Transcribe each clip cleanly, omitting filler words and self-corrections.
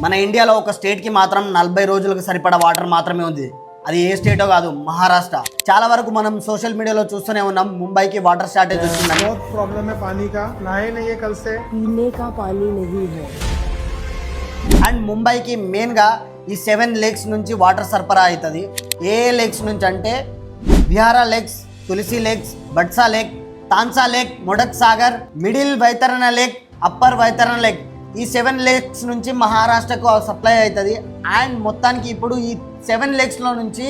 మన ఇండియాలో ఒక స్టేట్కి మాత్రం 40 రోజులకు సరిపడా వాటర్ మాత్రమే ఉంది. అది ఏ స్టేటో కాదు, మహారాష్ట్ర. చాలా వరకు మనం సోషల్ మీడియాలో చూస్తూనే ఉన్నాం, ముంబైకి వాటర్ షార్టేజ్ వచ్చిందని. बहुत प्रॉब्लम है पानी का, नहाए नहीं है कल से, पीने का पानी नहीं है। అండ్ ముంబైకి మెయిన్గా ఈ 7 లేక్స్ నుంచి వాటర్ సరఫరా అవుతుంది. ఏ లేక్స్ నుంచి అంటే Vihar lakes, Tulsi lakes, Bhatsa lake, Tansa lake, Modak Sagar, middle Vaitarna lake, upper Vaitarna lake. ఈ 7 లేక్స్ నుంచి మహారాష్ట్రకు సప్లై అవుతుంది. అండ్ మొత్తానికి ఇప్పుడు ఈ 7 లేక్స్లో నుంచి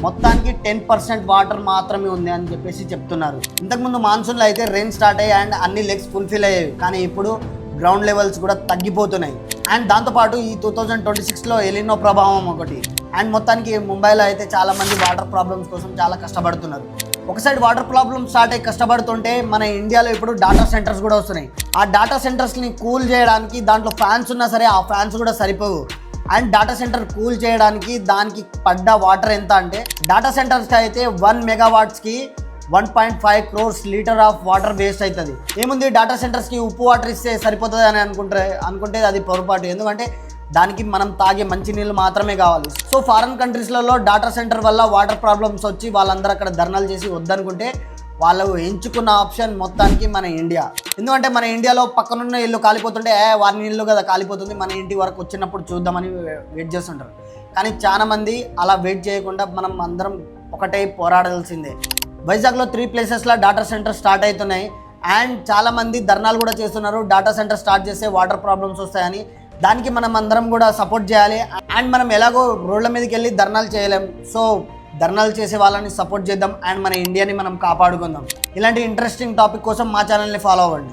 మొత్తానికి 10% వాటర్ మాత్రమే ఉంది అని చెప్పేసి చెప్తున్నారు. ఇంతకుముందు మాన్సూన్లో అయితే రెయిన్ స్టార్ట్ అయ్యి అండ్ అన్ని లేక్స్ ఫుల్ఫిల్ అయ్యాయి, కానీ ఇప్పుడు గ్రౌండ్ లెవెల్స్ కూడా తగ్గిపోతున్నాయి. అండ్ దాంతోపాటు ఈ 2026లో ఎలినో ప్రభావం ఒకటి. అండ్ మొత్తానికి ముంబైలో అయితే చాలామంది వాటర్ ప్రాబ్లమ్స్ కోసం చాలా కష్టపడుతున్నారు. ఒక సైడ్ వాటర్ ప్రాబ్లమ్ స్టార్ట్ అయ్యి కష్టపడుతుంటే మన ఇండియాలో ఇప్పుడు డాటా సెంటర్స్ కూడా వస్తున్నాయి. ఆ డాటా సెంటర్స్ని కూల్ చేయడానికి దాంట్లో ఫ్యాన్స్ ఉన్నా సరే ఆ ఫ్యాన్స్ కూడా సరిపోవు. అండ్ డాటా సెంటర్ కూల్ చేయడానికి దానికి పడ్డ వాటర్ ఎంత అంటే, డాటా సెంటర్స్కి అయితే 1 మెగావాట్స్కి 1.5 crores litre of water waste అవుతుంది. ఏముంది, డాటా సెంటర్స్కి ఉప్పు వాటర్ ఇస్తే సరిపోతుంది అని అనుకుంటే అది పొరపాటు. ఎందుకంటే దానికి మనం తాగే మంచి నీళ్ళు మాత్రమే కావాలి. సో ఫారిన్ కంట్రీస్లలో డాటా సెంటర్ వల్ల వాటర్ ప్రాబ్లమ్స్ వచ్చి వాళ్ళందరూ అక్కడ ధర్నాలు చేసి వద్దనుకుంటే వాళ్ళు ఎంచుకున్న ఆప్షన్ మొత్తానికి మన ఇండియా. ఎందుకంటే మన ఇండియాలో పక్కనున్న ఇల్లు కాలిపోతుంటే వారి ఇల్లు కదా కాలిపోతుంది, మన ఇంటి వరకు వచ్చినప్పుడు చూద్దామని వెయిట్ చేస్తుంటారు. కానీ చాలా మంది అలా వెయిట్ చేయకుండా మనం అందరం ఒకటే పోరాడాల్సిందే. వైజాగ్లో 3 ప్లేసెస్లో డాటా సెంటర్ స్టార్ట్ అవుతున్నాయి. అండ్ చాలామంది ధర్నాలు కూడా చేస్తున్నారు, డాటా సెంటర్ స్టార్ట్ చేస్తే వాటర్ ప్రాబ్లమ్స్ వస్తాయని. దానికి మనం అందరం కూడా సపోర్ట్ చేయాలి. అండ్ మనం ఎలాగో రోడ్ల మీదకి వెళ్ళి ధర్నాలు చేయలేం, సో ధర్నాలు చేసే వాళ్ళని సపోర్ట్ చేద్దాం అండ్ మన ఇండియాని మనం కాపాడుకుందాం. ఇలాంటి ఇంట్రెస్టింగ్ టాపిక్ కోసం మా ఛానల్ని ఫాలో అవ్వండి.